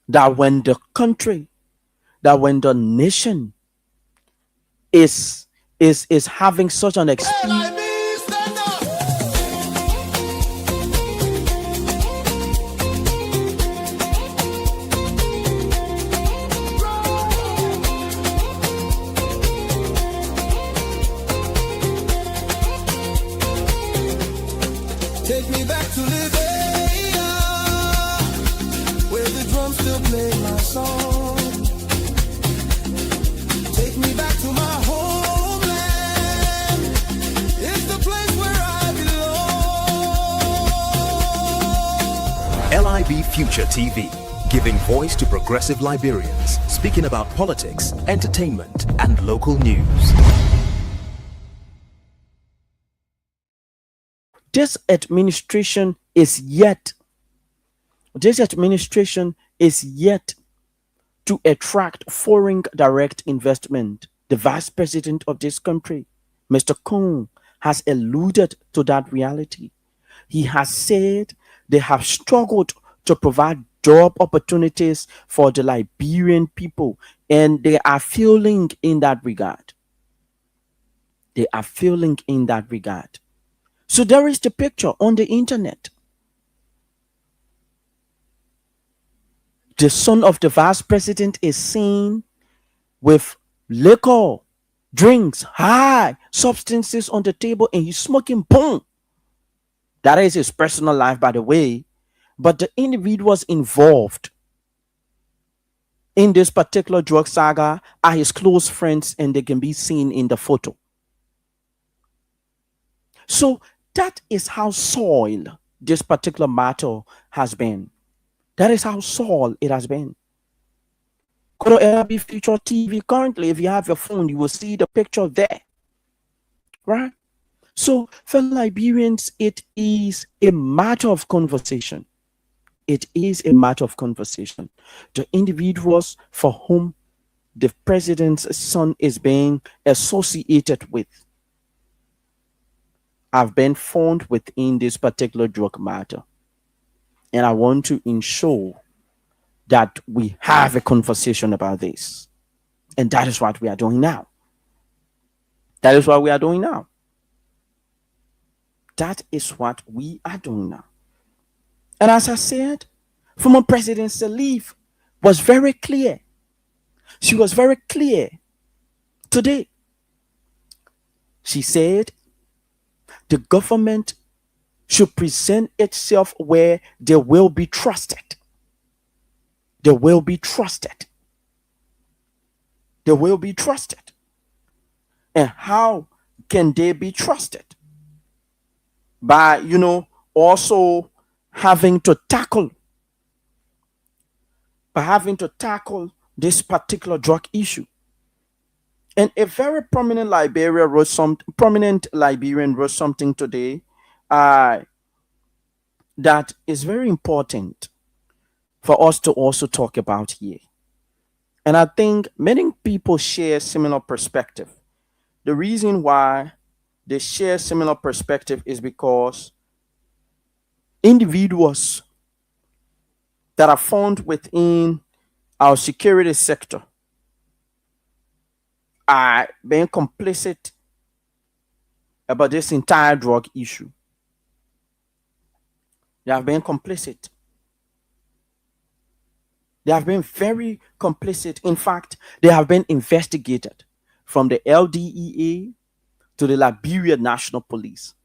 that when the country, that when the nation is is having such an experience. LIB, stand up. Take me back to Liberia, where the drums still play my song. Take me back to my homeland. It's the place where I belong. LIB Future TV, giving voice to progressive Liberians, speaking about politics, entertainment, and local news. This administration is yet to attract foreign direct investment. The vice president of this country, Mr. Kong, has alluded to that reality. He has said they have struggled to provide job opportunities for the Liberian people, and they are failing in that regard. They are failing in that regard. So there is the picture on the internet. The son of the vice president is seen with liquor, drinks, high substances on the table, and he's smoking boom. That is his personal life, by the way. But the individuals involved in this particular drug saga are his close friends, and they can be seen in the photo. So that is how soiled this particular matter has been. That is how soiled it has been. Go to LIB Future TV currently. If you have your phone, you will see the picture there. Right? So, fellow Liberians, it is a matter of conversation. It is a matter of conversation. The individuals for whom the president's son is being associated with have been found within this particular drug matter. And I want to ensure that we have a conversation about this. And that is what we are doing now. That is what we are doing now. That is what we are doing now. And as I said, former President Salif was very clear. She was very clear today. She said the government should present itself where they will be trusted. They will be trusted. They will be trusted. And how can they be trusted? By, also having to tackle this particular drug issue. And a very prominent Liberian wrote something today that is very important for us to also talk about here. And I think many people share similar perspective. The reason why they share similar perspective is because individuals that are found within our security sector are being complicit about this entire drug issue. They have been complicit. They have been very complicit. In fact, they have been investigated from the LDEA to the Liberia National Police.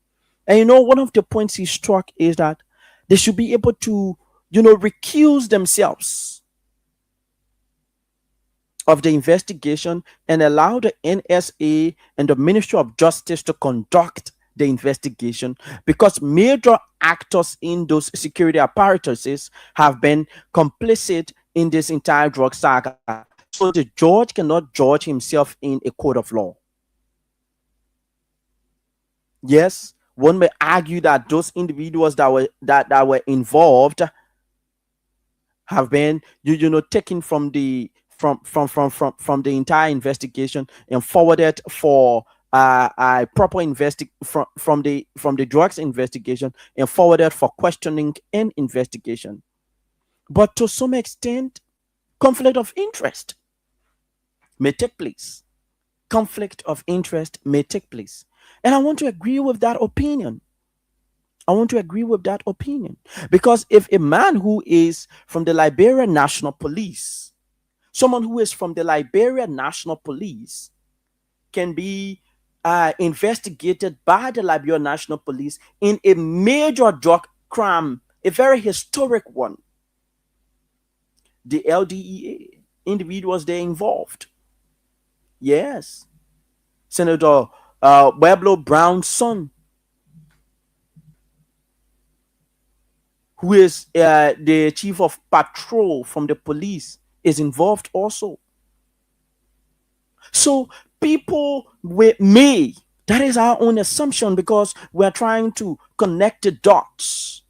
And one of the points he struck is that they should be able to, recuse themselves of the investigation and allow the NSA and the Ministry of Justice to conduct the investigation, because major actors in those security apparatuses have been complicit in this entire drug saga. So the judge cannot judge himself in a court of law. Yes, one may argue that those individuals that were involved have been taken from the entire investigation and forwarded for a proper from the drugs investigation and forwarded for questioning and investigation. But to some extent, conflict of interest may take place. Conflict of interest may take place. And I want to agree with that opinion. I want to agree with that opinion. Because if a man who is from the Liberian National Police, someone who is from the Liberian National Police, can be investigated by the Liberian National Police in a major drug crime, a very historic one, the LDEA, individuals there involved. Yes. Senator Pueblo Brown's son, who is the chief of patrol from the police, is involved also. So people may, that is our own assumption because we're trying to connect the dots.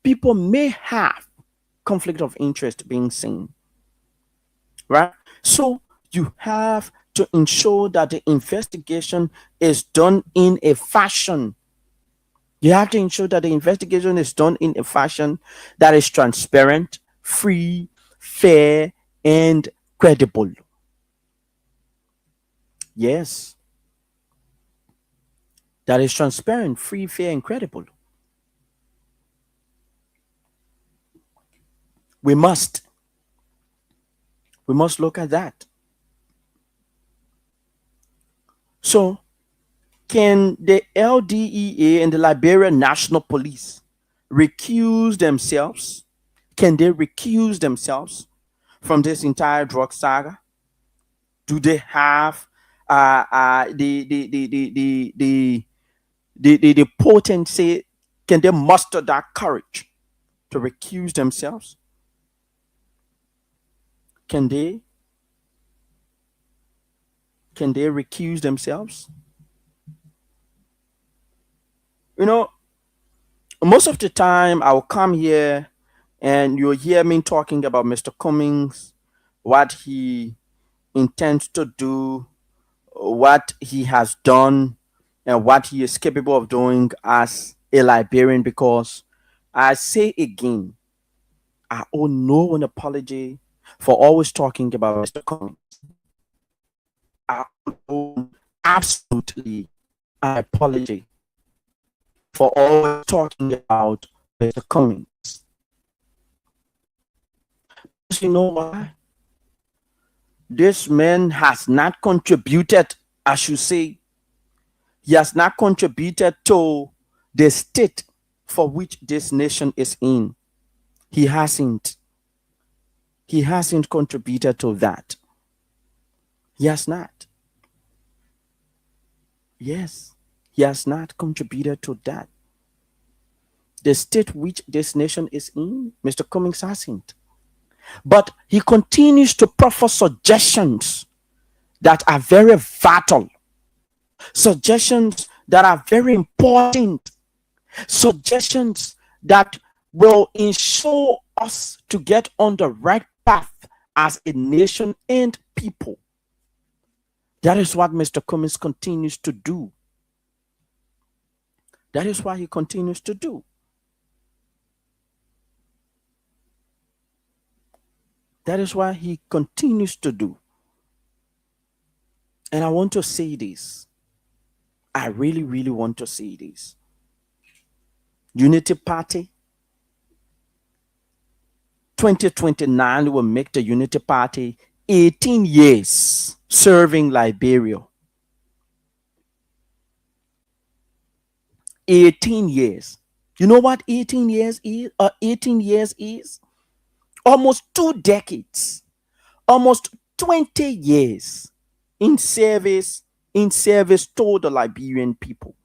People may have conflict of interest being seen, right? So you have to ensure that the investigation is done in a fashion. You have to ensure that the investigation is done in a fashion that is transparent, free, fair, and credible. Yes. That is transparent, free, fair, and credible. We must look at that. So, can the LDEA and the Liberian National Police recuse themselves? Can they recuse themselves from this entire drug saga? Do they have the potency? Can they muster that courage to recuse themselves? Can they recuse themselves? You know, most of the time I'll come here and you'll hear me talking about Mr. Cummings, what he intends to do, what he has done, and what he is capable of doing as a Liberian. Because I say again, I owe no one apology for always talking about Mr. Cummings. I owe absolutely an apology for always talking about Mr. Cummings. Because you know why? This man has not contributed, I should say, he has not contributed to the state for which this nation is in. He hasn't. He hasn't contributed to that. He has not. Yes, he has not contributed to that. The state which this nation is in, Mr. Cummings hasn't. But he continues to proffer suggestions that are very vital, suggestions that are very important, suggestions that will ensure us to get on the right path as a nation and people. That is what Mr. Cummings continues to do. That is what he continues to do. That is what he continues to do. And I want to say this. I really, really want to say this. Unity Party 2029 will make the Unity Party 18 years serving Liberia. 18 years. You know what 18 years is? 18 years is? Almost 2 decades. Almost 20 years in service to the Liberian people.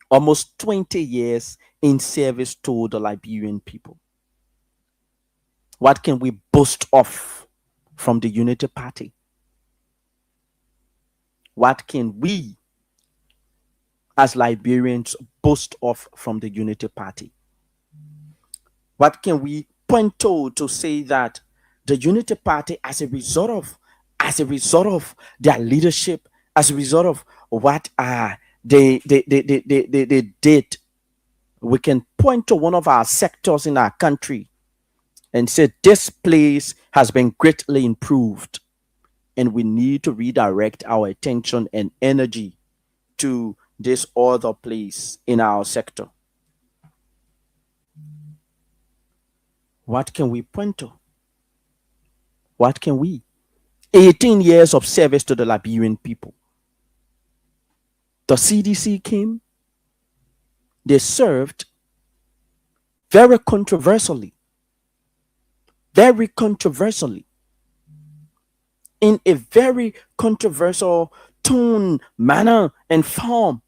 Almost 20 years in service to the Liberian people. What can we boast of from the Unity Party? What can we as Liberians boast of from the Unity Party? What can we point to say that the Unity Party, as a result of their leadership, as a result of what they did, we can point to one of our sectors in our country and said this place has been greatly improved and we need to redirect our attention and energy to this other place in our sector. What can we point to? What can we? 18 years of service to the Liberian people. The CDC came, they served very controversially, very controversially, in a very controversial tone, manner, and form.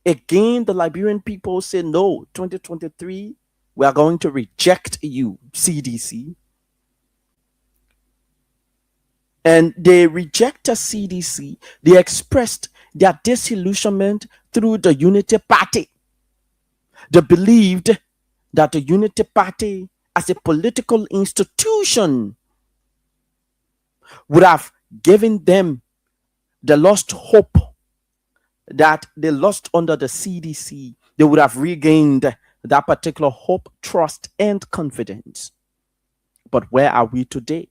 Again, the Liberian people said, no, 2023, we are going to reject you, CDC. And they rejected CDC. They expressed their disillusionment through the Unity Party. They believed that the Unity Party, as a political institution, would have given them the lost hope that they lost under the CDC. They would have regained that particular hope, trust, and confidence. But where are we today?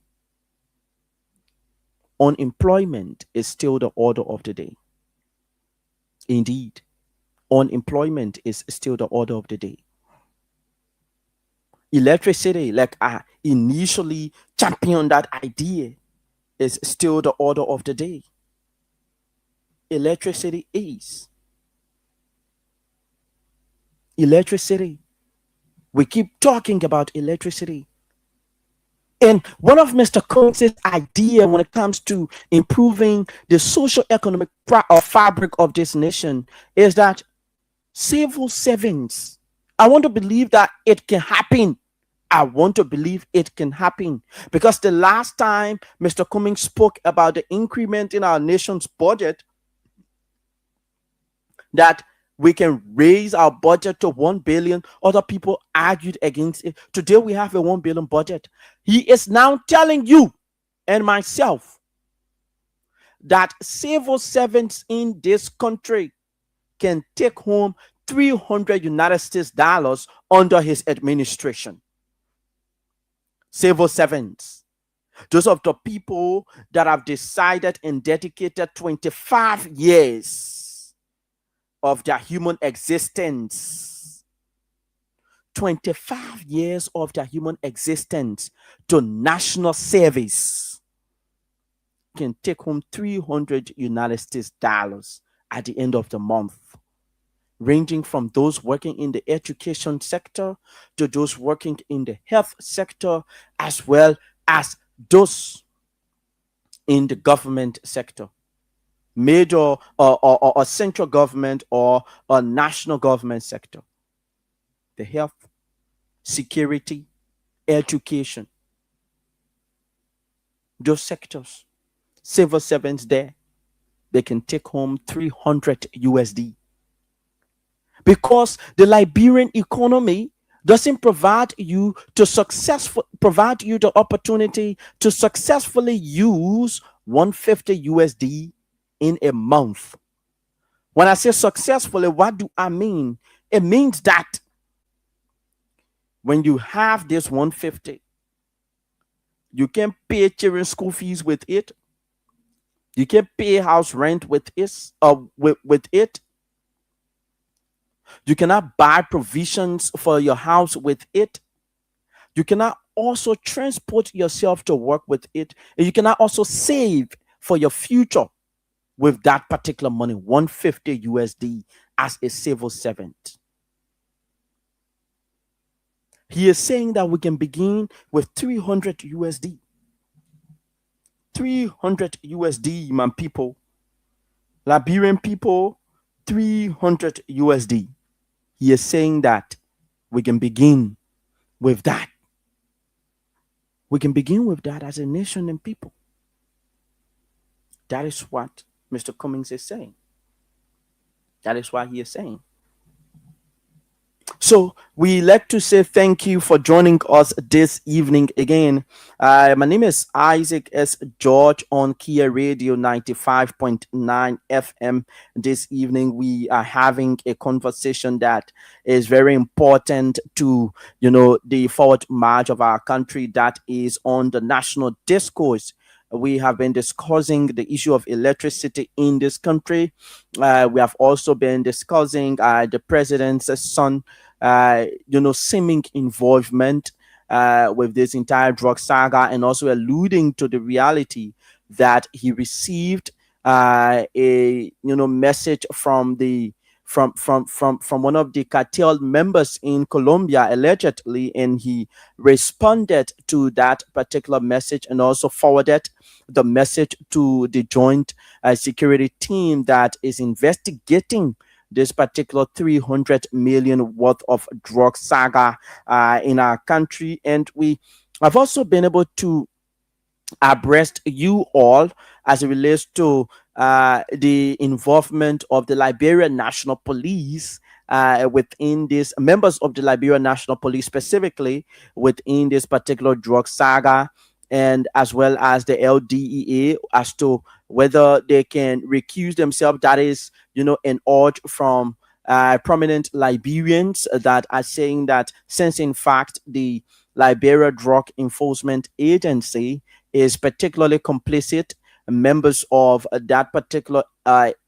Unemployment is still the order of the day. Indeed, unemployment is still the order of the day. Electricity, like I initially championed that idea, is still the order of the day. Electricity is. Electricity. We keep talking about electricity. And one of Mr. Coates' idea when it comes to improving the social economic fabric of this nation is that civil servants, I want to believe that it can happen. I want to believe it can happen because the last time Mr. Cummings spoke about the increment in our nation's budget, that we can raise our budget to 1 billion. Other people argued against it. Today we have a 1 billion budget. He is now telling you and myself that civil servants in this country can take home 300 United States dollars under his administration. Civil servants, those of the people that have decided and dedicated 25 years of their human existence, 25 years of their human existence to national service, can take home 300 United States dollars at the end of the month, ranging from those working in the education sector to those working in the health sector, as well as those in the government sector, major or central government or a national government sector. The health, security, education, those sectors, civil servants there, they can take home 300 USD. Because the Liberian economy doesn't provide you the opportunity to successfully use 150 USD in a month. When I say successfully, what do I mean? It means that when you have this 150, you can pay children's school fees with it. You can pay house rent with it. You cannot buy provisions for your house with it. You cannot also transport yourself to work with it. And you cannot also save for your future with that particular money, 150 USD as a civil servant. He is saying that we can begin with 300 USD. 300 USD, my people. Liberian people, 300 USD. He is saying that we can begin with that. We can begin with that as a nation and people. That is what Mr. Cummings is saying. That is what he is saying. So we like to say thank you for joining us this evening again. My name is Isaac S. George on Kia Radio 95.9 FM. This evening we are having a conversation that is very important to, the forward march of our country, that is on the national discourse. We have been discussing the issue of electricity in this country. We have also been discussing the president's son, seeming involvement with this entire drug saga, and also alluding to the reality that he received a message from the from one of the cartel members in Colombia allegedly, and he responded to that particular message and also forwarded the message to the joint security team that is investigating this particular 300 million worth of drug saga in our country. And we have also been able to abreast you all as it relates to the involvement of the Liberian National Police within this, members of the Liberian National Police specifically within this particular drug saga, and as well as the LDEA as to whether they can recuse themselves. That is, an urge from prominent Liberians that are saying that since, in fact, the Liberia Drug Enforcement Agency is particularly complicit, members of that particular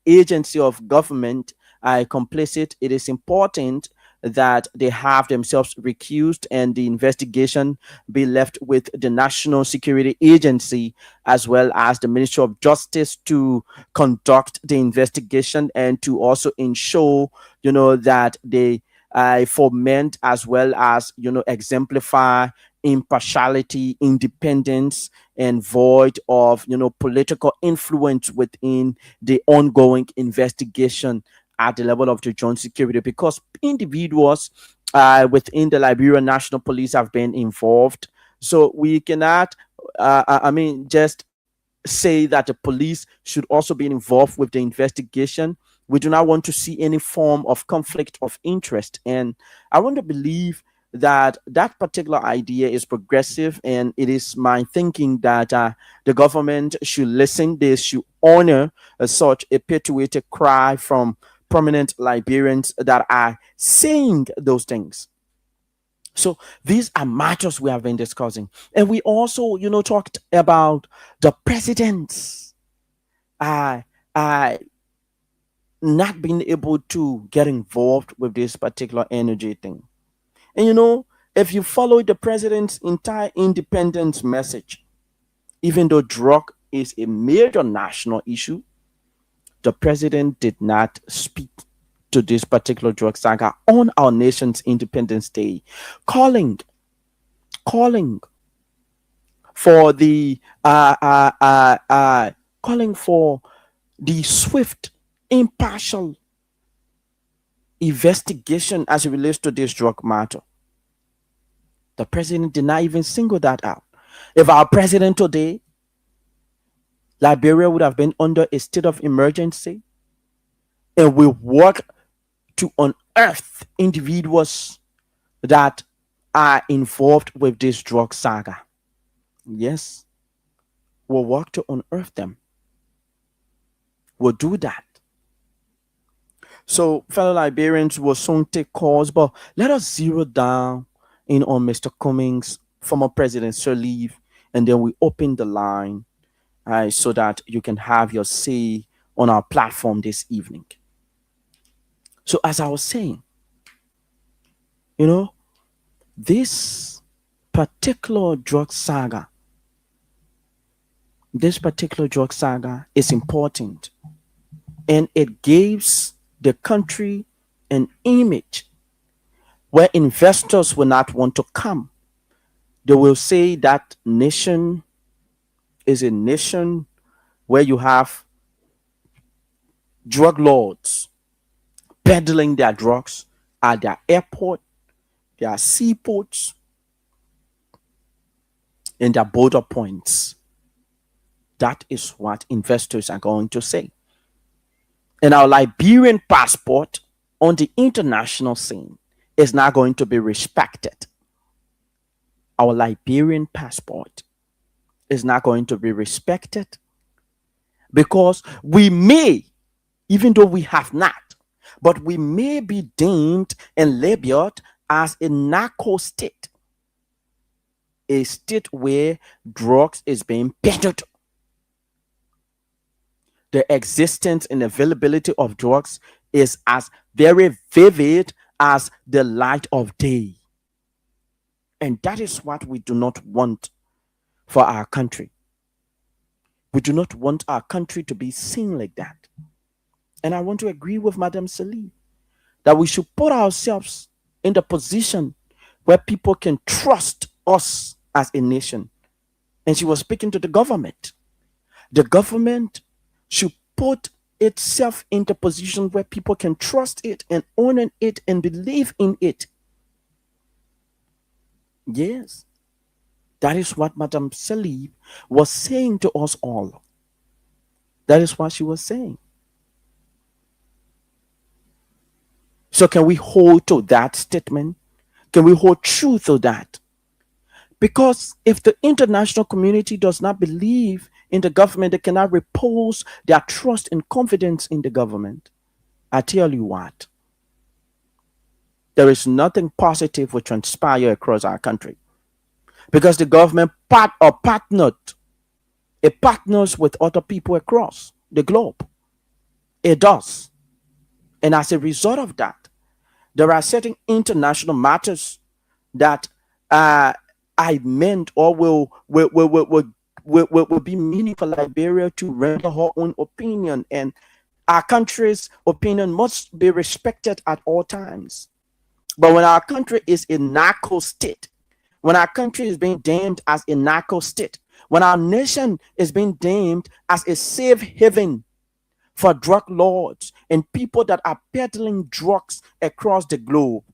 agency of government are complicit, it is important that they have themselves recused and the investigation be left with the National Security Agency as well as the Ministry of Justice to conduct the investigation and to also ensure, that they foment as well as, exemplify impartiality, independence, and void of, political influence within the ongoing investigation at the level of the joint security, because individuals within the Liberian National Police have been involved. So we cannot, just say that the police should also be involved with the investigation. We do not want to see any form of conflict of interest. And I want to believe that that particular idea is progressive, and it is my thinking that the government should listen, they should honor such a perpetuated cry from prominent Liberians that are saying those things. So these are matters we have been discussing. And we also, talked about the presidents uh, uh, not being able to get involved with this particular energy thing. And if you follow the president's entire independence message, even though drug is a major national issue, the president did not speak to this particular drug saga on our nation's Independence Day, calling calling for the calling for the swift, impartial investigation as it relates to this drug matter. The president did not even single that out. If our president today, Liberia would have been under a state of emergency, and we work to unearth individuals that are involved with this drug saga. Yes, we'll work to unearth them. We'll do that. So, fellow Liberians will soon take calls, but let us zero down in on Mr. Cummings, former President Sir Leave, and then we open the line so that you can have your say on our platform this evening. So, as I was saying, you know, this particular drug saga, is important, and it gives the country an image where investors will not want to come. They will say that nation is a nation where you have drug lords peddling their drugs at their airport, their seaports, and their border points. That is what investors are going to say. And our Liberian passport on the international scene is not going to be respected. Our Liberian passport is not going to be respected because we may, even though we have not, but we may be deemed and labeled as a narco state, a state where drugs is being peddled. The existence and availability of drugs is as very vivid as the light of day. And that is what we do not want for our country. We do not want our country to be seen like that. And I want to agree with Madam Salih that we should put ourselves in the position where people can trust us as a nation. And she was speaking to the government. The government should put itself in the position where people can trust it and honor it and believe in it. Yes, that is what Madam Salih was saying to us all. That is what she was saying. So can we hold to that statement? Can we hold true to that? Because if the international community does not believe in the government, they cannot repose their trust and confidence in the government. I tell you what, there is nothing positive will transpire across our country because the government it partners with other people across the globe. It does. And as a result of that, there are certain international matters that I meant or will be meaningful for Liberia to render her own opinion, and our country's opinion must be respected at all times. But when our country is a narco state, when our country is being deemed as a narco state, when our nation is being deemed as a safe haven for drug lords and people that are peddling drugs across the globe,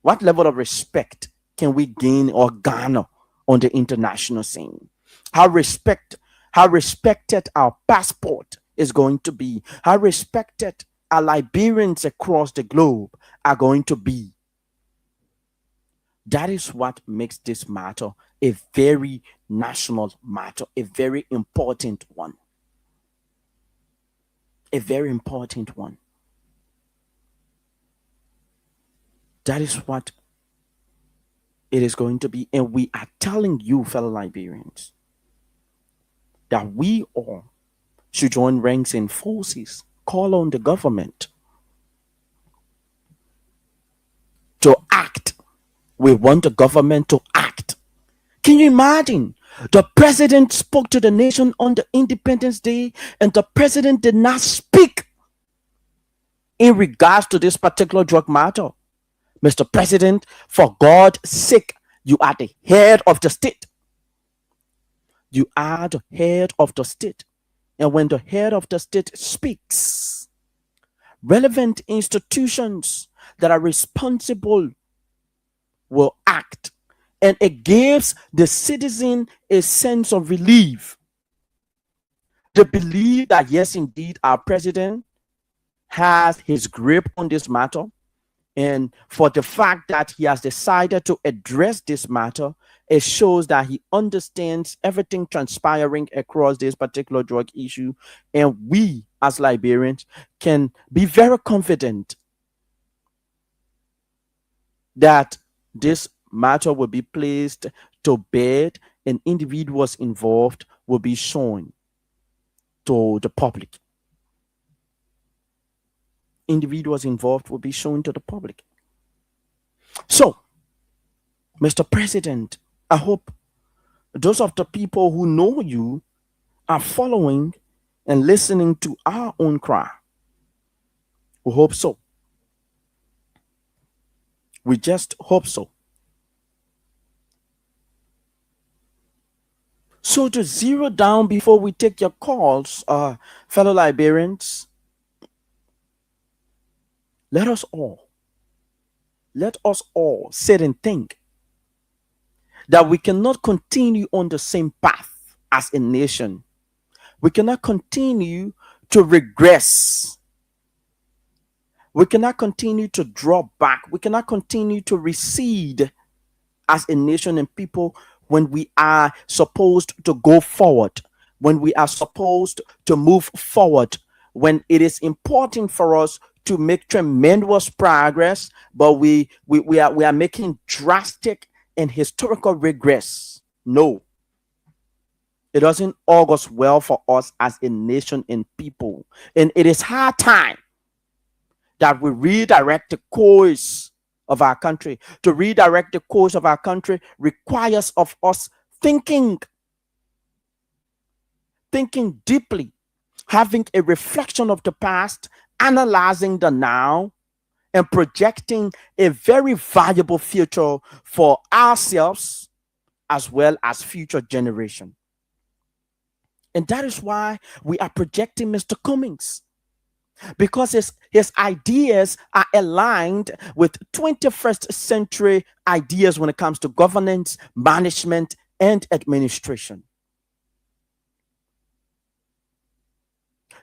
what level of respect can we gain or garner on the international scene? How respected our passport is going to be, how respected our Liberians across the globe are going to be. That is what makes this matter a very national matter, a very important one. A very important one. That is what it is going to be. And we are telling you, fellow Liberians, that we all should join ranks and forces, call on the government to act. We want the government to act. Can you imagine? The president spoke to the nation on the Independence Day, and the president did not speak in regards to this particular drug matter. Mr. President, for God's sake, you are the head of the state. You are the head of the state. And when the head of the state speaks, relevant institutions that are responsible will act. And it gives the citizen a sense of relief. They believe that, yes, indeed, our president has his grip on this matter. And for the fact that he has decided to address this matter, it shows that he understands everything transpiring across this particular drug issue. And we, as Liberians, can be very confident that this matter will be placed to bed and individuals involved will be shown to the public. Individuals involved will be shown to the public. So, Mr. President, I hope those of the people who know you are following and listening to our own cry. We hope so. We just hope so. So to zero down before we take your calls, fellow Liberians, let us all sit and think that we cannot continue on the same path as a nation. We cannot continue to regress. We cannot continue to draw back. We cannot continue to recede as a nation and people when we are supposed to go forward, when we are supposed to move forward, when it is important for us to make tremendous progress, but we are making drastic and historical regress. No, it doesn't augurs well for us as a nation and people. And it is high time that we redirect the course of our country. To redirect the course of our country requires of us thinking deeply, having a reflection of the past, analyzing the now, and projecting a very valuable future for ourselves as well as future generation. And that is why we are projecting Mr. Cummings, because his ideas are aligned with 21st century ideas when it comes to governance, management, and administration.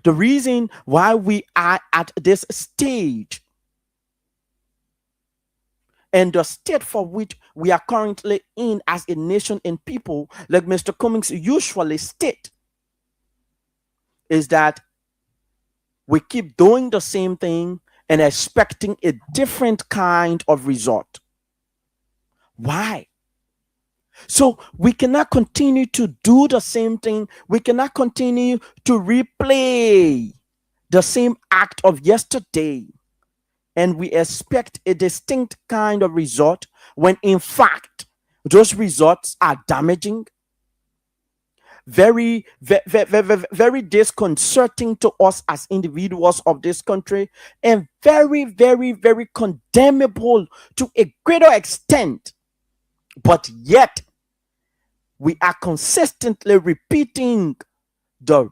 The reason why we are at this stage and the state for which we are currently in as a nation and people, like Mr. Cummings usually state, is that we keep doing the same thing and expecting a different kind of result. Why? So we cannot continue to do the same thing. We cannot continue to replay the same act of yesterday and we expect a distinct kind of result when in fact those results are damaging, very disconcerting to us as individuals of this country, and very condemnable to a greater extent. But yet we are consistently repeating the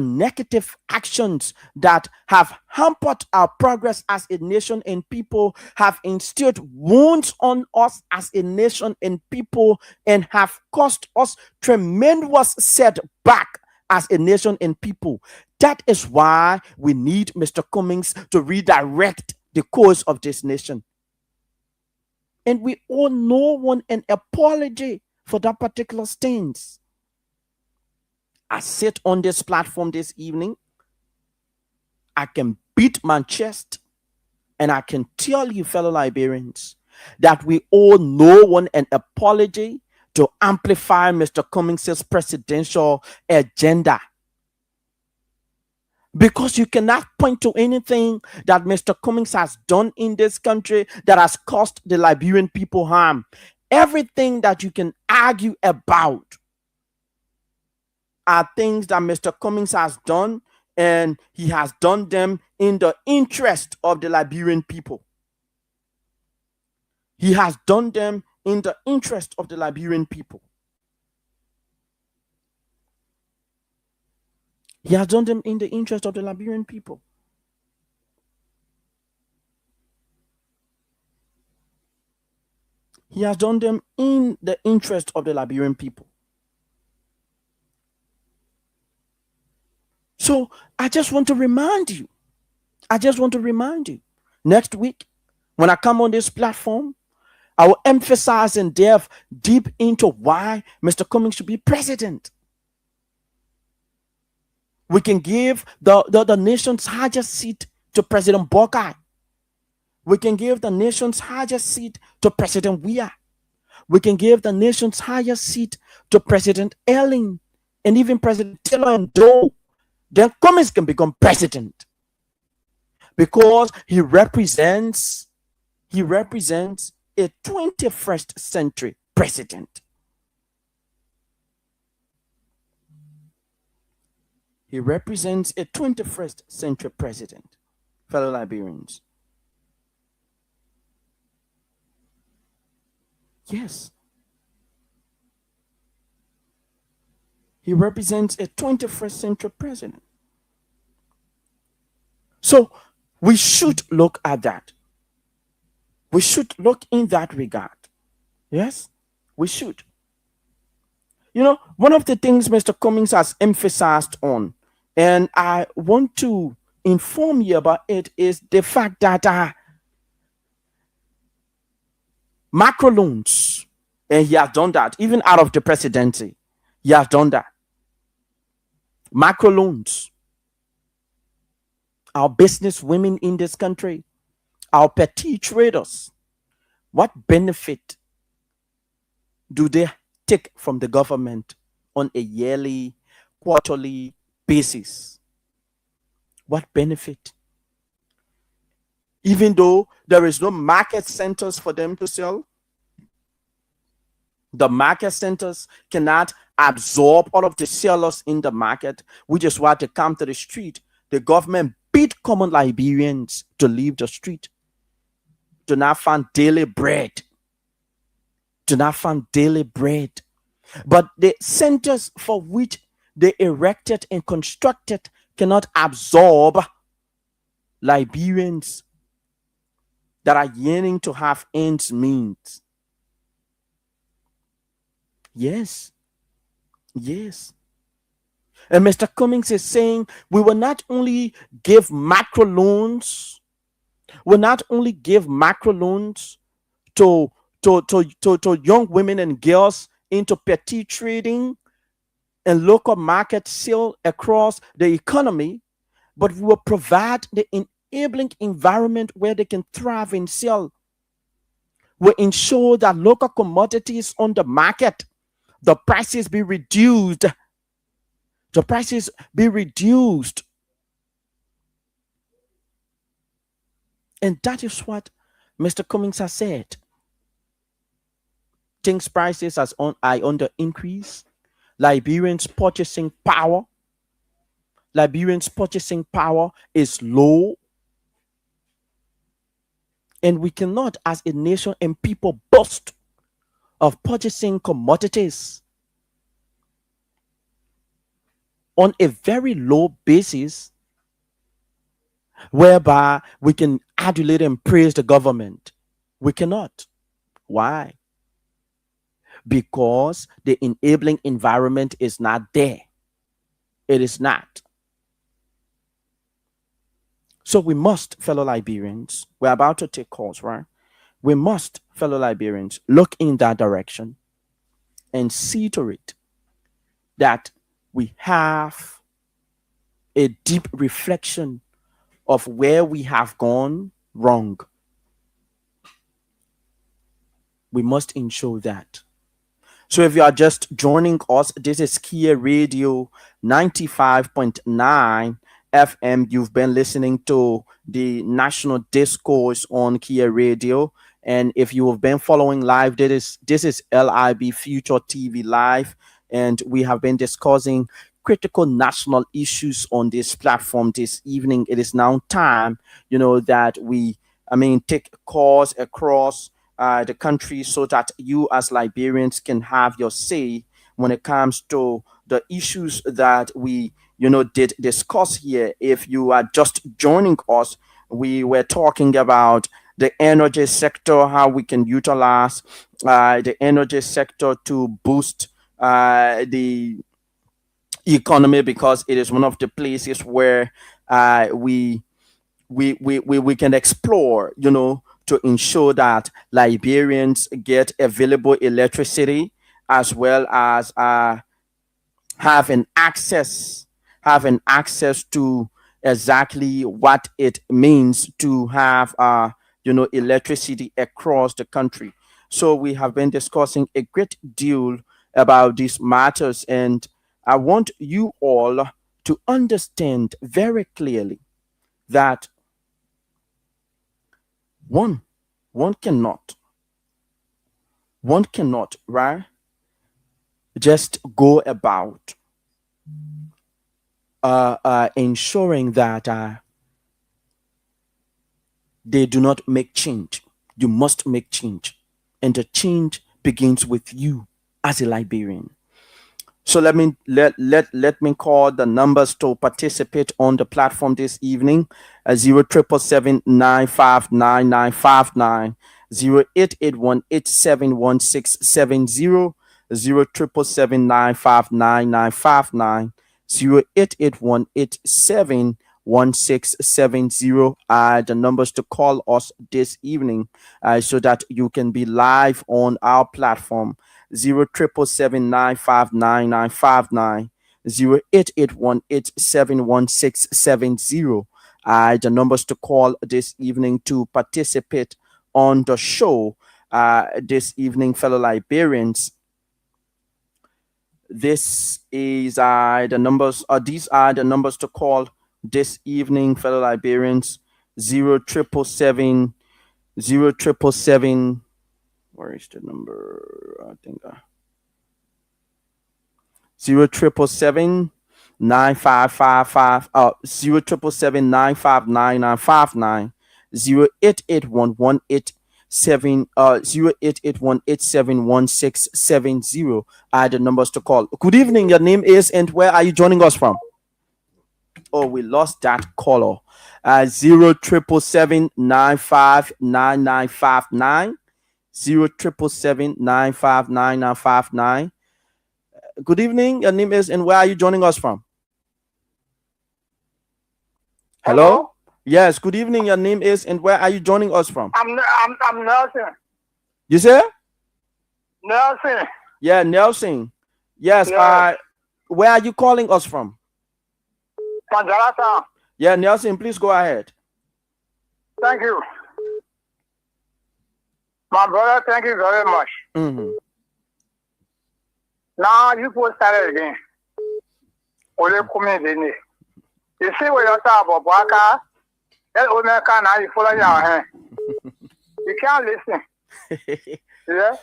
negative actions that have hampered our progress as a nation and people, have instilled wounds on us as a nation and people, and have caused us tremendous setback as a nation and people. That is why we need Mr. Cummings to redirect the course of this nation. And we owe no one an apology for that particular stance. I sit on this platform this evening, I can beat my chest and I can tell you, fellow Liberians, that we owe no one an apology to amplify Mr. Cummings' presidential agenda. Because you cannot point to anything that Mr. Cummings has done in this country that has caused the Liberian people harm. Everything that you can argue about are things that Mr. Cummings has done, and he has done them in the interest of the Liberian people. He has done them in the interest of the Liberian people. He has done them in the interest of the Liberian people. He has done them in the interest of the Liberian people. So I just want to remind you, next week, when I come on this platform, I will emphasize and delve deep into why Mr. Cummings should be president. We can give the nation's highest seat to President Bokai. We can give the nation's highest seat to President Weah. We can give the nation's highest seat to President Elling and even President Taylor and Doe. Then Cummings can become president because he represents a 21st century president. He represents a 21st century president, fellow Liberians. Yes. He represents a 21st century president. So we should look at that. We should look in that regard. Yes, we should. You know, one of the things Mr. Cummings has emphasized on, and I want to inform you about it is the fact that macro loans, and he has done that even out of the presidency. He has done that. Macro loans. Our business women in this country, our petty traders, what benefit do they take from the government on a yearly, quarterly basis? What benefit? Even though there is no market centers for them to sell, the market centers cannot absorb all of the sellers in the market, which is why they come to the street. The government beat common Liberians to leave the street, to not find daily bread. To not find daily bread. But the centers for which they erected and constructed cannot absorb Liberians that are yearning to have ends meet. Yes. Yes. And Mr. Cummings is saying we will not only give macro loans, will not only give macro loans to young women and girls into petty trading and local market sale across the economy, but we will provide the enabling environment where they can thrive and sell. We'll ensure that local commodities on the market, the prices be reduced. The prices be reduced. And that is what Mr. Cummings has said. Things prices are on the increase. Liberians purchasing power is low. And we cannot, as a nation and people, boast of purchasing commodities on a very low basis, whereby we can adulate and praise the government. We cannot. Why? Because the enabling environment is not there. It is not. So we must, fellow Liberians, we're about to take calls, right? We must, fellow Liberians, look in that direction and see to it that we have a deep reflection of where we have gone wrong. We must ensure that. So if you are just joining us, this is Kia Radio 95.9 FM. You've been listening to the National Discourse on Kia Radio. And if you have been following live, this is LIB Future TV Live. And we have been discussing critical national issues on this platform this evening. It is now time, that we, take calls across the country so that you as Liberians can have your say when it comes to the issues that we, did discuss here. If you are just joining us, we were talking about the energy sector, how we can utilize the energy sector to boost the economy, because it is one of the places where we can explore, to ensure that Liberians get available electricity, as well as having access to exactly what it means to have electricity across the country. So we have been discussing a great deal about these matters, and I want you all to understand very clearly that one cannot, right, just go about ensuring that they do not make change. You must make change, and the change begins with you as a Liberian. So let me call the numbers to participate on the platform this evening: 0777959959, 0881871670, 088187159959, 1670. The numbers to call us this evening so that you can be live on our platform. 07779599959 08818711670. The numbers to call this evening to participate on the show this evening, fellow Liberians. This is the numbers. These are the numbers to call this evening, fellow Liberians. 077. Where is the number? I think 077 9555 077 959959 08818711670 are the numbers to call. Good evening, your name is and where are you joining us from? Oh, we lost that caller. 077 959959 077 959959. Good evening, your name is and where are you joining us from? Hello? Yes, good evening, your name is and where are you joining us from? I'm Nelson. You say? Nelson. Yeah, Nelson. Yes, Yes. where are you calling us from? Panjalata. Yeah, Nelson, please go ahead. Thank you. My brother, thank you very much. Mm-hmm. Now you post that again. Ole kumedini. You see what you're talking about, Baka? That old man can now you follow your hand. You can't listen. Yeah?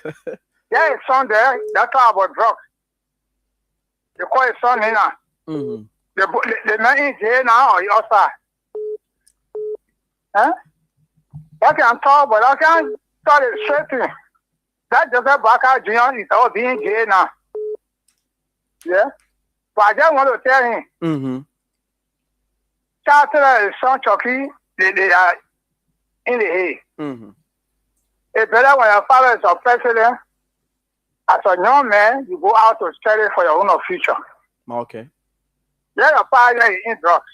There is son there that talk about drugs. You call his son in now. Mm-hmm. The man in jail now or outside. Huh? I can talk, but I can't start it straight thing. That Joseph Baka Jr. is all being jail now. Yeah? But I just want to tell him, Mm-hmm. Charter is son Chucky, they are in the hay. Mm-hmm. It's better when your father is a president. As a young man, you go out to study for your own future. Okay. Let your father is in drugs.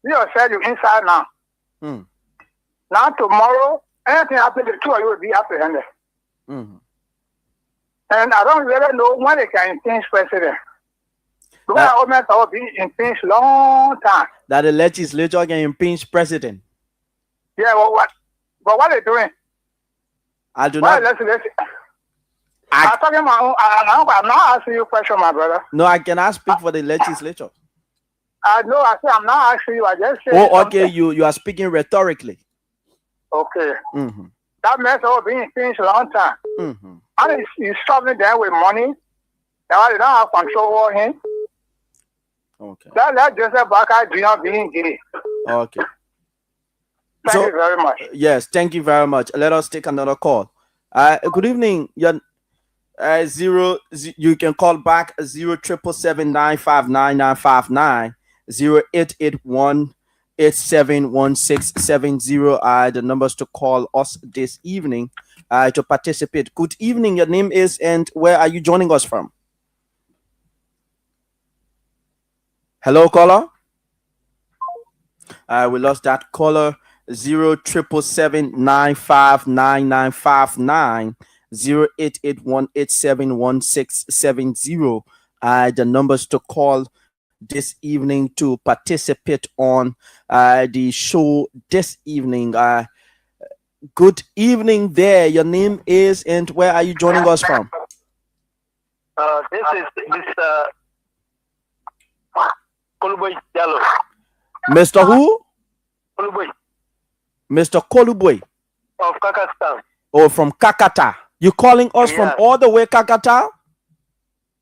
You yourself, you inside now. Mm. Now tomorrow, anything happens, the two of you will be apprehended. Mm-hmm. And I don't really know when they can impeach president. Because old men have been impeached long time. That the legislature can impeach president. Yeah, well, what? But what are they doing? I do Well, not. I'm talking about. I'm not asking you a question, my brother. No, I cannot speak for the legislature. I know. I say I'm not asking you. I just say. Oh, okay. You are speaking rhetorically. Okay. Mm-hmm. That man's all been impeached a long time. Mm-hmm. And he's struggling there with money. That's why they don't have control over him. Okay. That Joseph Baka Jr. being gay. Okay. Thank you very much. Yes, thank you very much. Let us take another call. Good evening. You can call back 07779599959 08818711670 the numbers to call us this evening to participate. Good evening. Your name is and where are you joining us from? Hello, caller. We lost that caller. 07779599959 08818711670 the numbers to call this evening to participate on the show this evening. Good evening there. Your name is and where are you joining us from? This is Mr. Koluboy Diallo. Mr. Who? Koluboy Mr. Kolubwe. of Kakistan. Oh, from Kakata. You calling us from all the way Kakata?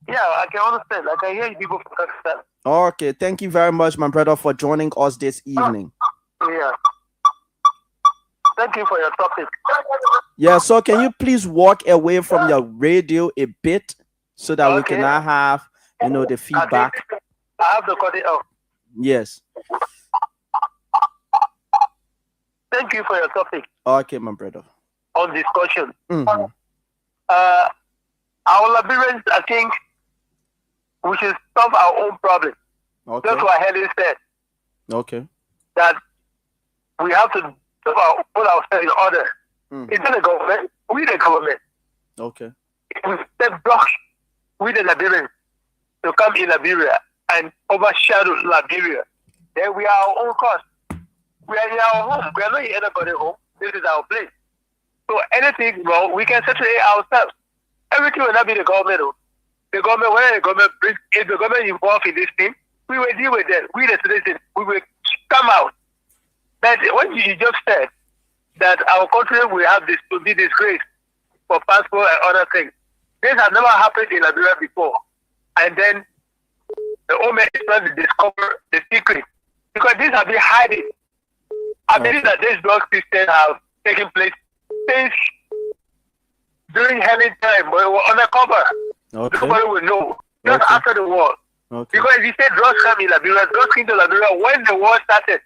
Yeah, I can understand. I can hear you people from Kakistan. Okay, thank you very much, my brother, for joining us this evening. Yeah. Thank you for your topic. Yeah, so can you please walk away from your radio a bit so that we can have, the feedback? I have to cut it off. Yes. Thank you for your topic Okay, my brother. on discussion. Mm-hmm. Our Liberians, I think, we should solve our own problem. Okay. That's what Helen said. Okay. that we have to put ourselves in order. It's not the government, we the government. Okay. If we step block with the Liberians to come in Liberia and overshadow Liberia, then we are our own cause. We are in our home. We are not in anybody's home. This is our place. So anything wrong, we can settle it ourselves. Everything will not be the government. The government, whether the government brings, if the government involved in this thing, we will deal with them. We the citizens, we will come out. But what you just said, that our country will have this to be disgraced for passport and other things. This has never happened in Liberia before. And then the woman is trying to discover the secret. Because this has been hiding. I believe that this drug system have taken place since during Helen time, but it was undercover. Okay. Nobody will know. Just Okay. after the war. Okay. Because if you say drugs come in Liberia, drugs came to Liberia when the war started.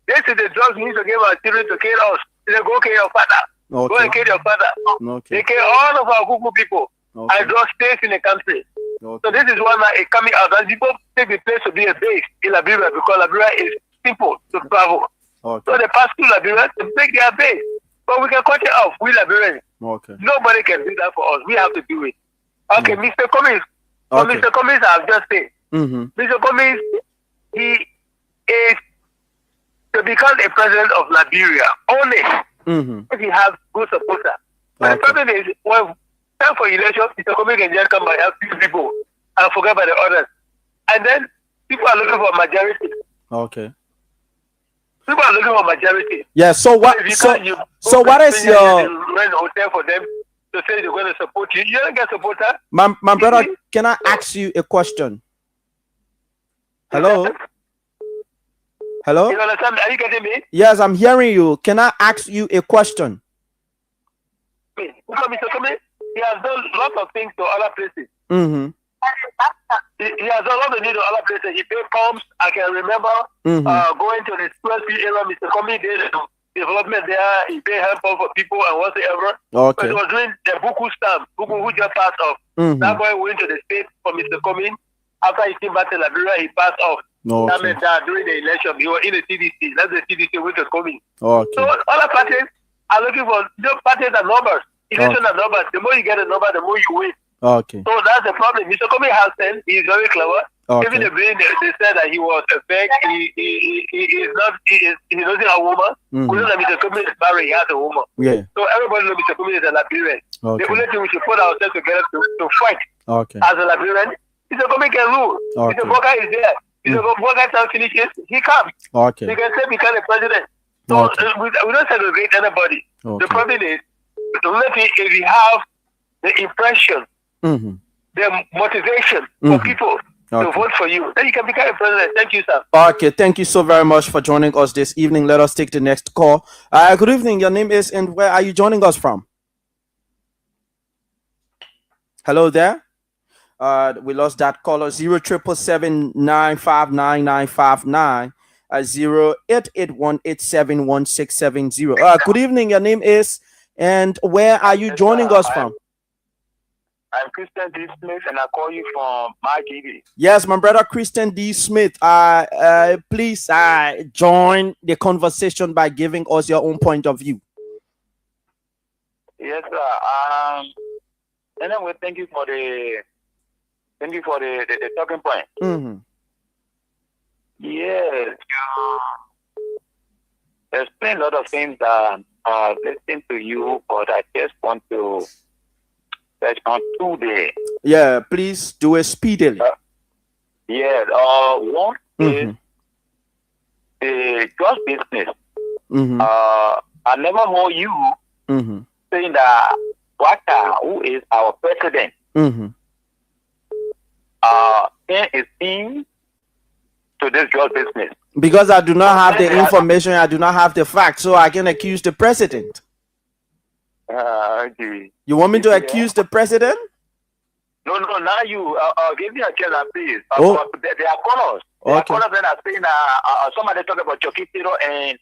They say the drugs need to give our children to kill us. They say, go kill your father. Okay. Go and kill your father. Okay. They kill all of our Google people. Okay. And drugs stays in the country. Okay. So this is one that is coming out. And people take the place to be a base in Liberia because Liberia is simple to travel. Okay. So they pass through Liberia to make their base. But we can cut it off. We Liberians. Okay. Nobody can do that for us. We have to do it. Okay, Mr. Cummings. Okay. Mr. Cummings, I've just said. Mm-hmm. Mr. Cummings, he is to become a president of Liberia only Mm-hmm. if he has good supporters. But the Okay. problem is, when time for election, Mr. Cummings can just come and help few people and forget about the others. And then people are looking for majority. Okay. People are looking for majority. Yeah. So what? If you So can't, you so what is your rent a hotel for them to say they're going to support you? You don't get supporter. my brother? Can I ask you a question? Hello. Hello. You understand? Are you getting me? Yes, I'm hearing you. Can I ask you a question? Because Mr. Cummings, he has done lots of things to other places. Mm-hmm. He has done lots of things to other places. He paid pumps. I can remember going to the Squarespeed area. Mr. Cummings did development there. He paid help for people and whatsoever. But Okay. he was doing the Buku stamp. Buku who just passed off. Mm-hmm. That boy went to the States for Mr. Cummings. After he came back to Liberia, he passed off. That Okay. meant that during the election, he was in the CDC. That's the CDC went to Cummings. Okay. So other parties are looking for parties and numbers. Election and numbers. The more you get a number, the more you win. Okay. So that's the problem. Mr. Cummings has sense. He is very clever. Okay. Even the brain, they said that he was a fake. He is not. He doesn't have a woman. Mhm. We know that Mr. Cummings is married. He has a woman. Yeah. So everybody knows Mr. Cummings is a Liberian. Okay. The only thing we should put ourselves together to fight Okay. as a Liberian. Mr. Cummings can rule. Okay. Mr. Boga is there. Mr. Boga time finishes, he comes. He Okay. can say become a president. So Okay. we don't celebrate anybody. Okay. The problem is, the only thing if you have the impression, Mm-hmm. the motivation for Mhm. people to Okay. vote for you, then you can become a president. Thank you, sir. Okay, thank you so very much for joining us this evening. Let us take the next call. Good evening. Your name is and where are you joining us from? Hello there. We lost that caller. 07779599959 08818716770. Good evening. Your name is and where are you Yes, joining sir. us from? I'm Christian D. Smith, and I call you from my TV. Yes, my brother Christian D. Smith. Please join the conversation by giving us your own point of view. Yes, sir. Anyway, thank you for the talking point. Mm-hmm. Yes, there's been a lot of things that listening to you, but I just want to touch on today. Yeah, please do it speedily. Yes, one is the just business. Mm-hmm. I never heard you Mm-hmm. saying that Waka, who is our president, Mm-hmm. is in to this drug business. Because I do not have the information, I do not have the facts, so I can accuse the president. Okay. You want me to Yeah. accuse the president? No, now you give me a chance, please. Oh. They are callers. They are Okay. callers that are saying somebody talk about Chokitiro and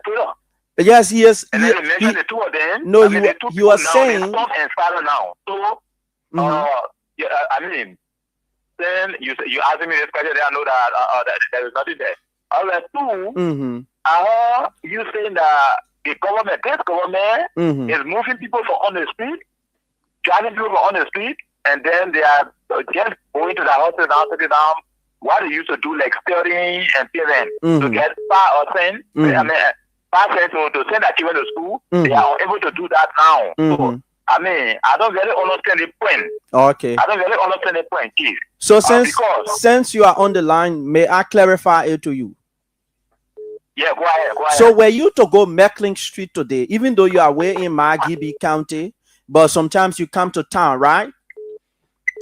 Tiro. Yes, he is. And then you mention the two of them. No, the two you are people now, saying- they stop and follow now. So, Mhm. yeah, saying you asking me this question, I know that there is nothing there. Alright, two, you saying that this government is moving people from on the street, driving people from on the street, and then they are just going to the hospital now, sitting down. What they used to do, like studying and things, to get far or send, I mean, to send their children to school, they are unable to do that now. So, I mean, I don't really understand the point. Okay. I don't really understand the point, please. So since you are on the line, may I clarify it to you? Yeah, go ahead. So were you to go Meckling Street today, even though you are way in Margibi County, but sometimes you come to town, right?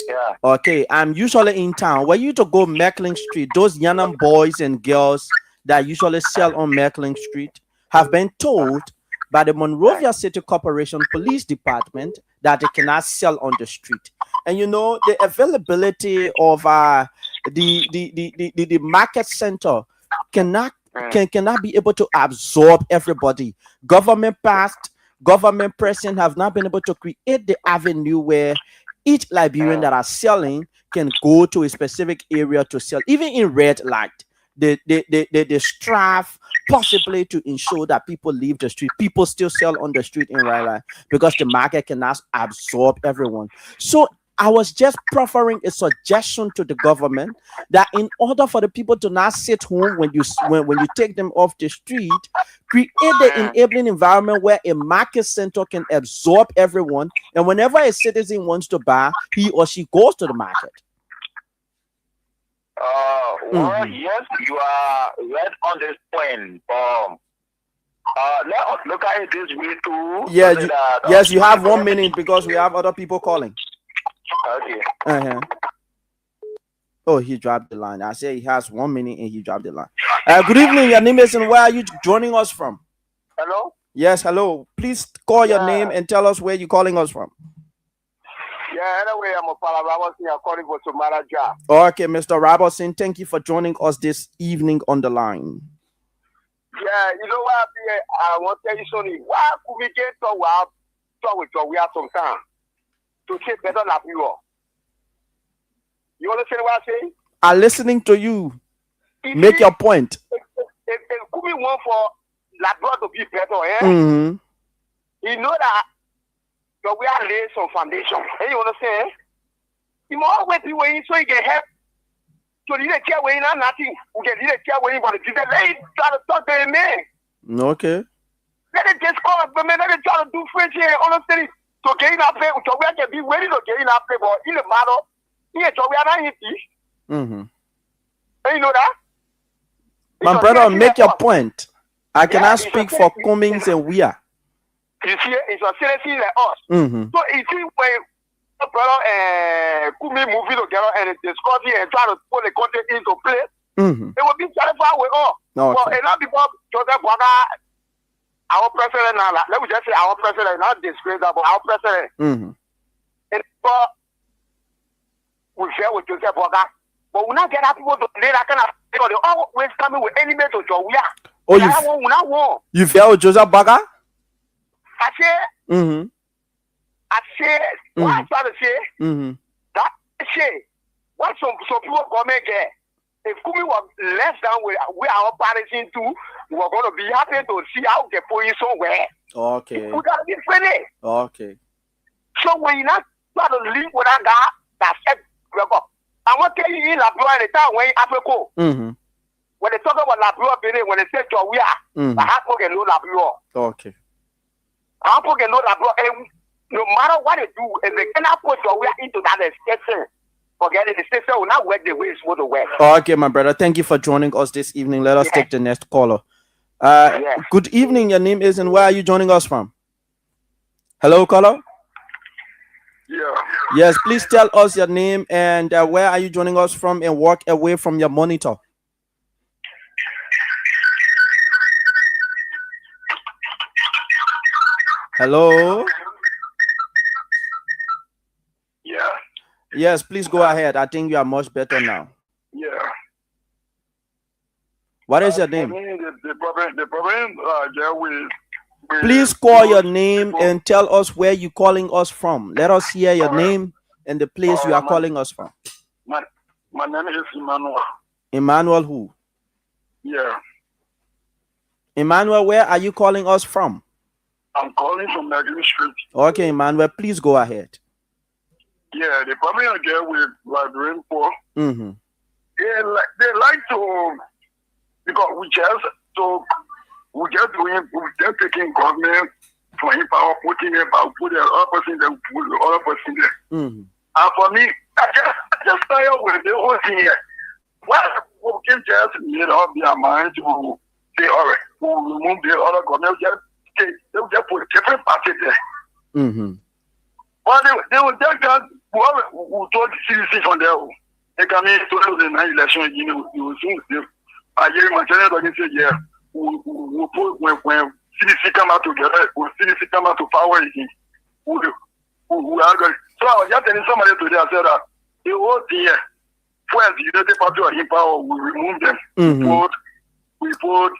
Yeah. Okay, I'm usually in town. Were you to go Meckling Street, those young boys and girls that usually sell on Meckling Street have been told by the Monrovia City Corporation Police Department that they cannot sell on the street. And you know, the availability of the market center cannot be able to absorb everybody. Government president have not been able to create the avenue where each Liberian that are selling can go to a specific area to sell. Even in red light, they strive possibly to ensure that people leave the street. People still sell on the street in red light because the market cannot absorb everyone. So I was just proffering a suggestion to the government that in order for the people to not sit home when you take them off the street, create the enabling environment where a market center can absorb everyone, and whenever a citizen wants to buy, he or she goes to the market. Well, yes, you are right on this point. Let us look at it this way too. Yeah, yes, you have 1 minute because we have other people calling. Okay. Oh, he dropped the line. I say he has 1 minute and he dropped the line. Good evening. Your name is and where are you joining us from? Hello? Yes, hello. Please call your name and tell us where you're calling us from. Yeah, anyway, I'm a Father Robertson. I'm calling for Tomara Job. Okay, Mr. Robertson, thank you for joining us this evening on the line. Yeah, you know what? I want to tell you something. Why could we get to talk with you? We have some time to take better than you. You understand what I'm saying? I'm listening to you. Make your point. If could be one for Labrador to be better, you know that we are laying some foundation. You understand? You must always be waiting so you can help. So you don't care waiting on nothing. We can care waiting for the people. Let it try to talk to them, man. Okay. Let it just call up, man. Let it try to do French here. Understand? So getting up there, so we can be waiting to getting up there, but in the matter, yeah, so we are not eating. You know that? My brother, make your point. I cannot speak for Cummings and we are. You see, it's a citizen like us. So you see when brother Cummings moving together and discussing and trying to put the country into place, it will be satisfied with us. But a lot of people, Joseph Boga, our president now, let me just say our president, not disgrace that, but our president. But we share with Joseph Boga. But we not get our people to play that kind of thing. They always coming with enemy to Jowia. Oh, you feel with Joseph Boga? I say, what I'm trying to say, that say, what some people come and get, if Kumi was less than we are operating to, we are going to be happy to see how they put it somewhere. Okay. We got to be ready. Okay. So when you not try to live with that guy, that's it. I want to tell you in Labrador at the time when Africa, when they talk about Labrador, when they say Jowia, I have to know Labrador. Okay. I have to know Labrador, and no matter what they do, if they cannot put Jowia into that extension, forget it, the system will not work the way it's supposed to work. Okay, my brother, thank you for joining us this evening. Let us take the next caller. Good evening. Your name is and where are you joining us from? Hello, caller. Yeah. Yes, please tell us your name and where are you joining us from, and walk away from your monitor. Hello. Yeah. Yes, please go ahead. I think you are much better now. Yeah. What is your name? The problem, Please call your name and tell us where you're calling us from. Let us hear your name and the place you are calling us from. My name is Emmanuel. Emmanuel who? Yeah. Emmanuel, where are you calling us from? I'm calling from Nagini Street. Okay, Emmanuel, please go ahead. Yeah, the problem I get with Liberian poor, Mm-hmm. they like to, because we just taking government for him power, putting him power, put the other person there, put the other person there. Mm-hmm. And for me, I just tired with the whole thing here. Well, we can just made up their mind to say, all right, we'll remove the other government, they'll just put a different party there. Mm-hmm. Well, they will take that, who told the citizens on there, they come in 2009 election, you will soon see. I hear my channel talking say, yeah, we'll put, when CDC come out together, when CDC come out to power again, we are going. So I was just telling somebody today, I said that the whole thing, first, the United Party or in power, we remove them. Mm-hmm. We put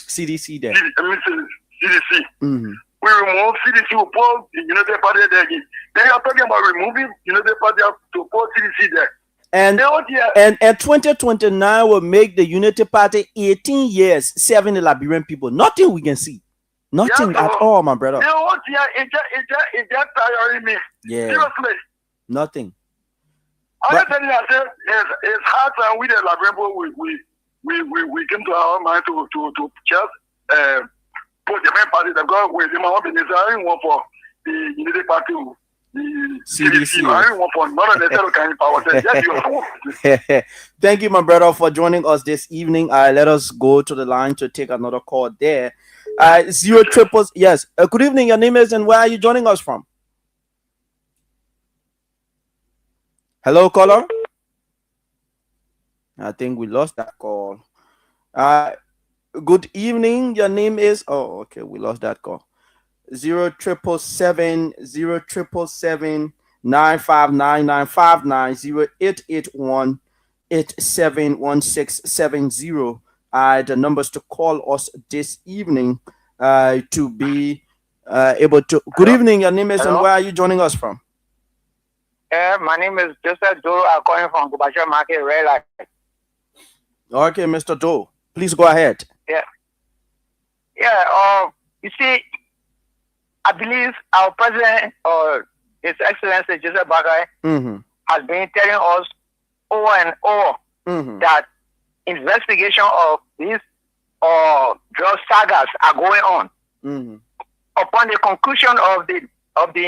CDC there. CDC. Mm-hmm. We remove CDC, we put the United Party there again. Then you're talking about removing United Party to put CDC there. And 2029 will make the Unity Party 18 years serving the Liberian people. Nothing we can see. Nothing at all, my brother. It's just tiring me. Yeah. Seriously. Nothing. I'm telling you, it's hard time with the Liberian people. We came to our mind to just put the main party that go with him. I didn't want for the Unity Party. The CDC. I didn't want for none of the kind of power. Thank you, my brother, for joining us this evening. Let us go to the line to take another call there. 0 triple. Yes. Good evening. Your name is and where are you joining us from? Hello, caller. I think we lost that call. Good evening. Your name is. Oh, okay. We lost that call. 0777 0777 959 0881 871670. The numbers to call us this evening to be able to. Good evening. Your name is and where are you joining us from? My name is Joseph Doe. I'm calling from Gubasha Market, Red Light. Okay, Mr. Doe. Please go ahead. Yeah. You see, I believe our president, His Excellency Joseph Bagai, has been telling us over and over that investigation of these drug sagas are going on. Upon the conclusion of the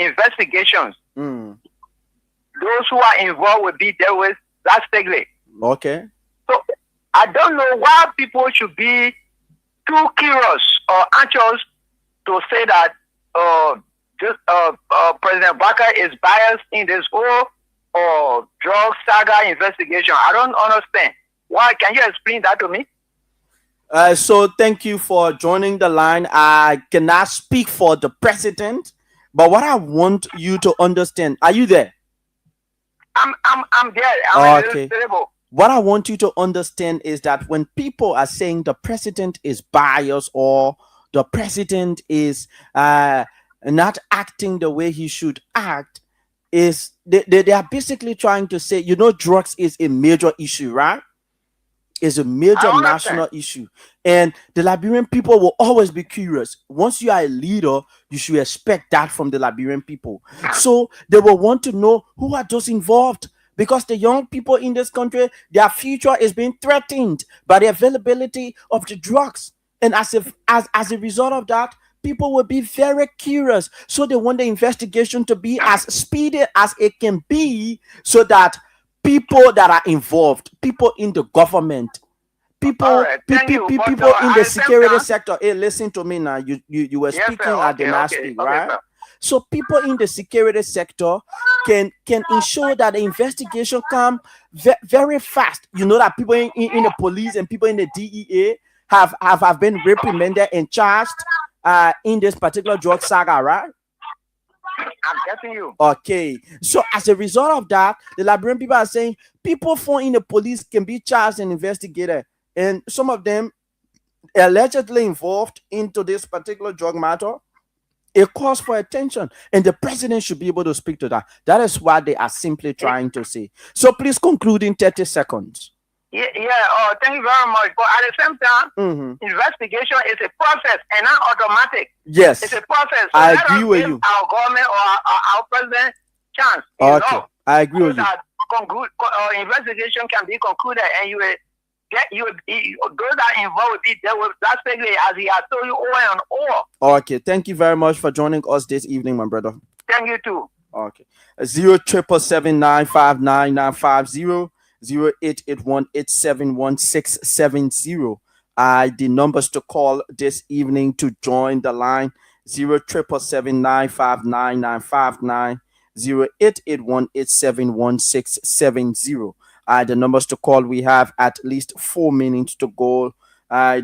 investigations, those who are involved will be dealt with drastically. Okay. So I don't know why people should be too curious or anxious to say that President Baka is biased in this whole drug saga investigation. I don't understand. Why? Can you explain that to me? So thank you for joining the line. I cannot speak for the president, but what I want you to understand, are you there? I'm there. Okay. What I want you to understand is that when people are saying the president is biased or the president is not acting the way he should act, is they are basically trying to say, drugs is a major issue, right? Is a major national issue, and the Liberian people will always be curious. Once you are a leader, you should expect that from the Liberian people. So they will want to know who are those involved, because the young people in this country, their future is being threatened by the availability of the drugs, and as a result of that, people will be very curious. So they want the investigation to be as speedy as it can be, so that people that are involved, people in the government, people in the security sector. Hey, listen to me now. You were speaking, I did not speak, right? Sir. So people in the security sector can ensure that the investigation come very fast. You know that people in the police and people in the DEA have been reprimanded and charged in this particular drug saga, right? I'm getting you. Okay. So as a result of that, the Liberian people are saying people in the police can be charged and investigated, and some of them allegedly involved into this particular drug matter It calls for attention, and the president should be able to speak to that. That is what they are simply trying to say. So please conclude in 30 seconds. Yeah. Thank you very much. But at the same time, investigation is a process and not automatic. Yes, it's a process. So I agree with you. Our government or our president chance. Okay, I agree with you. That investigation can be concluded, and you will get those that involved with it. They will drastically, as he has told you over and over. Okay, thank you very much for joining us this evening, my brother. Thank you too. Okay, 077795950. 0881871670. The numbers to call this evening to join the line: 077795959, 0881871670. The numbers to call, we have at least 4 minutes to go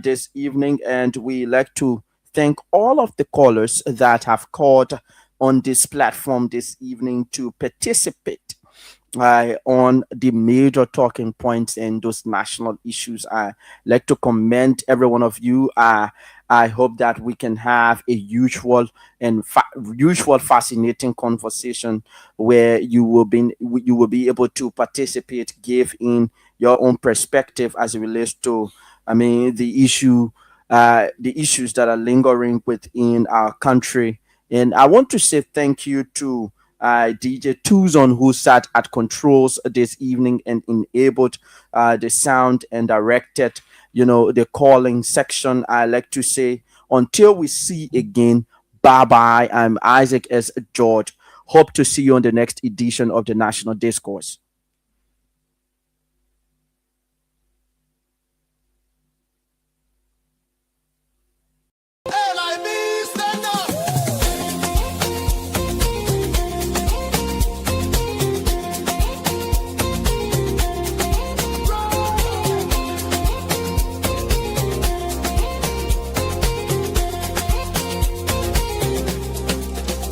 this evening, and we like to thank all of the callers that have called on this platform this evening to participate on the major talking points and those national issues. I like to commend every one of you. I hope that we can have a usual fascinating conversation where you will be able to participate, give in your own perspective as it relates to, the issues that are lingering within our country. And I want to say thank you to DJ Tuzon, who sat at controls this evening and enabled the sound and directed, the calling section. I like to say, until we see again, bye bye. I'm Isaac S. George. Hope to see you on the next edition of the National Discourse.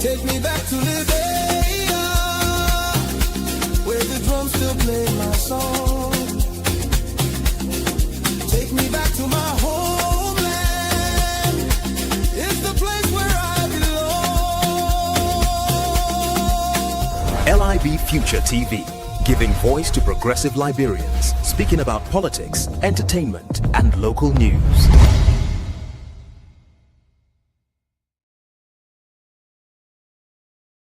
Take me back to Liberia, where the drums still play my song. Take me back to my homeland. It's the place where I belong. LIB Future TV, giving voice to progressive Liberians, speaking about politics, entertainment, and local news.